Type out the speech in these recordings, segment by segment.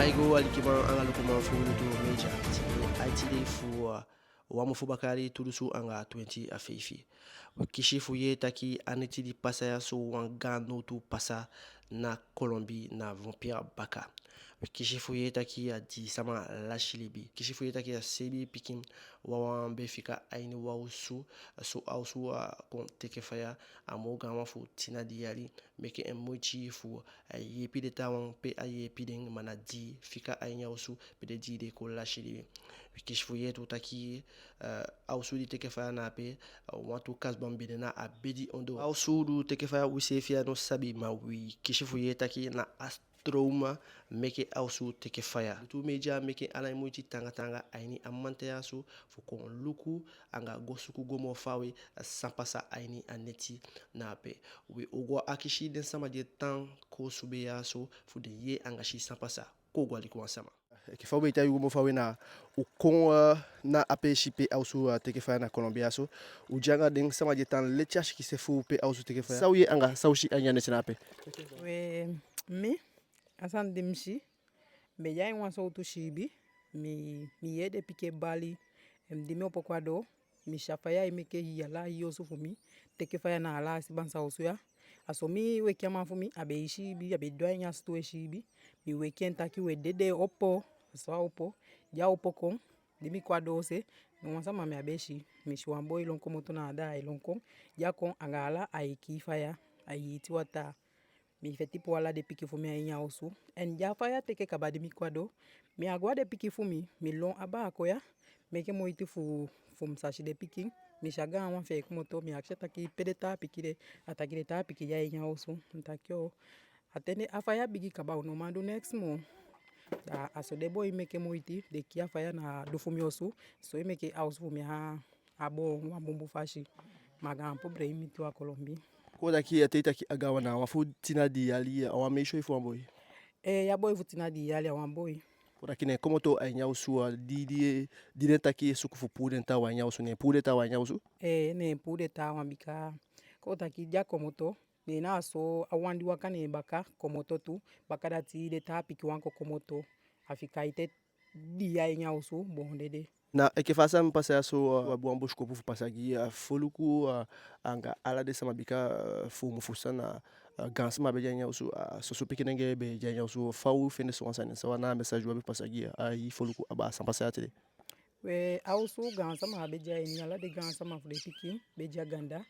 Aigo alikima anga lukuma fulu tu meja ti aitili fu wamu fu bakari tudusu anga 20 afeifi. Kishifu ye taki anitili pasa ya so wangano tu pasa na Kolombi na vampire baka. Kishifu ye taki ya di sama lashilibi. Kishifu ye taki ya sebi pikin wawambe fika aini wausu so ausu kon tekefaya amoga wafu tina diali meke emochi fu yepi de tawang pe ayepi ding manadi fika ainya usu pe de di de ko lashilibi. Kishifu ye tu taki ausu di tekefaya na pe watu kasbambi de na abedi ondo ausu du tekefaya wisefia no sabi ma wi kishifu ye taki na Trauma meke ausu teke fire. Tu meja meke ala muiti tanga aini amante yasu fukon luku anga gosuku gomo fawe sampasa aini aneti na pe. We ogwa akishi den sama de tan ko sube yasu fu de ye anga shi sampasa ko gwa liku sama. Kifa be tayu gomo fawe na ukon na ape shipe ausu teke fire na Colombia so ujanga den sama de tan lechash ki se fu pe ausu teke fire. Sawi anga saushi anya nesina pe. We me asan dimshi me jai wan so tu shibi mi yede pike bali dimi opokwado mi shafaya imeke yala yosu fumi teke faya na ala siban sa osuya aso mi weki ama fumi abe shibi abe doa nya sto shibi mi weki entaki we dede opo so opo ja opo kon dimi kwado se no wansa mami abe shi mi shwambo ilonko moto na ada ilonko ja kon angala aiki faya ayiti wata mi feti po ala de piki fumi ainya osu en ja faya teke kabadi mi kwado mi agwa de piki fumi mi lon aba akoya meke moiti fu msashi de piki mi shaga wan fe kumoto mi aksheta ki pedeta piki de atakire ta piki ja ainya osu ntakyo atene afaya bigi kaba no mando next mo da aso de boy meke moiti de ki afaya na do fumi osu so meke house fumi ha abo wan bumbu fashi maga pobre imi to a Kolombi. Ko daki ateta ki agawa na wafu tina di ali awa meisho ifu amboy. Ya boy futina di ali awan boy. Ko daki ne komoto ainya usu di neta ki suku fu pude nta wa ainya usu ne pude ta wa ainya usu. Ne pude ta wan bika ko daki ja komoto ne na so awandi wakane baka komoto tu baka dati de ta piki wan ko komoto afika ite di ainya usu bon dede. Na ekefasa mpasa so wabu ambush ko fu pasagi foluku anga ala de sama bika fu mufusa na gans ma be janya usu so so pikinenge be janya usu fawu fene so ansane so na message wabu pasagi ai foluku aba sampasa atele. We ausu gansa ma be ja ni ala de gansa ma fu de piki be ja ganda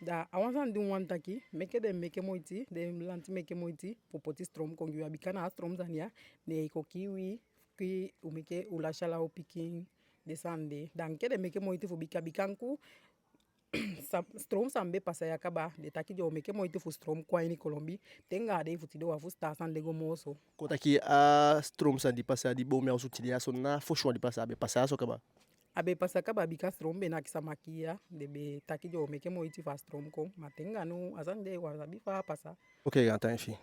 da awansan din wan taki meke moiti de lanti meke moiti popoti strom kongi abika na strom zania ne ko kiwi ki umeke ulashala opiki desande dan kede meke moiti fu bika bikanku strom sambe pasa ya kaba de taki jo meke moiti fu strom kwa ini Kolombi tenga de fu tido wa fu sta san lego moso Ko taki strom sa di pasa di bo me usu tilia so na fo shwa di pasa be pasa so kaba. abe pasa kaba bika strom be na kisamakia de be taki jo meke moiti fa strom ko matenga no azande wa bifa pasa. Okay, ganta infi.